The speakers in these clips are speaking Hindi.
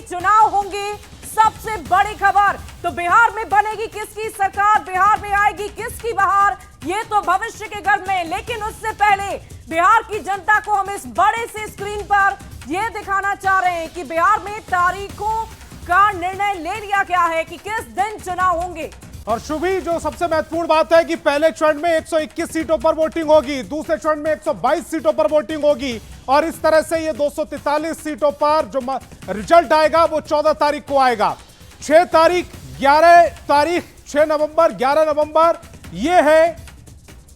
चुनाव होंगे। सबसे बड़ी खबर तो बिहार में बनेगी किसकी सरकार, बिहार में आएगी किसकी बहार, ये तो भविष्य के गर्भ में। लेकिन उससे पहले बिहार की जनता को हम इस बड़े से स्क्रीन पर यह दिखाना चाह रहे हैं कि बिहार में तारीखों का निर्णय ले लिया गया है कि किस दिन चुनाव होंगे। और शुभी, जो सबसे महत्वपूर्ण बात है कि पहले चरण में 121 सीटों पर वोटिंग होगी, दूसरे चरण में 122 सीटों पर वोटिंग होगी और इस तरह से ये 243 सीटों पर जो रिजल्ट आएगा वो 14 तारीख को आएगा। 6 तारीख, 11 तारीख, 6 नवंबर, 11 नवंबर ये है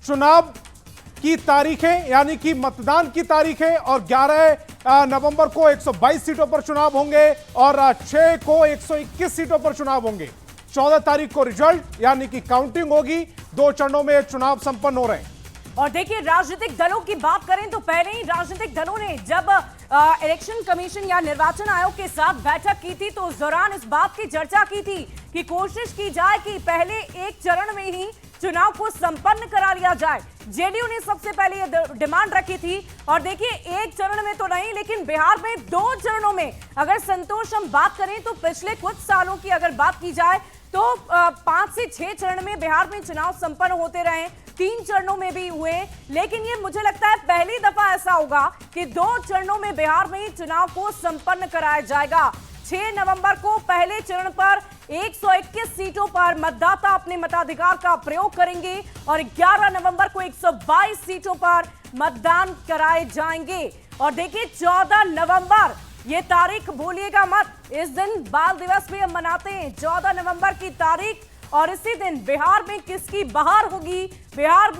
चुनाव की तारीखें, यानी कि मतदान की तारीखें। और 11 नवंबर को 122 सीटों पर चुनाव होंगे और 6 को 121 सीटों पर चुनाव होंगे। 14 तारीख को रिजल्ट यानी कि काउंटिंग होगी। 2 चरणों में चुनाव संपन्न हो रहे हैं। और देखिए, राजनीतिक दलों की बात करें तो पहले ही राजनीतिक दलों ने जब इलेक्शन कमीशन या निर्वाचन आयोग के साथ बैठक की थी तो उस दौरान इस बात की चर्चा की थी कि कोशिश की जाए कि पहले एक चरण में ही चुनाव को संपन्न करा लिया जाए। जेडीयू ने सबसे पहले ये डिमांड रखी थी। और देखिए, एक चरण में तो नहीं, लेकिन बिहार में 2 चरणों में अगर संतोष हम बात करें तो पिछले कुछ सालों की अगर बात की जाए तो 5 से 6 चरण में बिहार में चुनाव संपन्न होते रहे, 3 चरणों में भी हुए। लेकिन ये मुझे लगता है पहली दफा ऐसा होगा कि 2 चरणों में बिहार में चुनाव को संपन्न कराया जाएगा। 6 नवंबर को पहले चरण पर 121 सीटों पर मतदाता अपने मताधिकार का प्रयोग करेंगे और 11 नवंबर को 122 सीटों पर मतदान कराए जाएंगे। और देखिए, 14 नवंबर ये तारीख भूलिएगा मत, इस दिन बाल दिवस भी हम मनाते हैं, 14 नवंबर की तारीख। और इसी दिन बिहार में किसकी बहार होगी, बिहार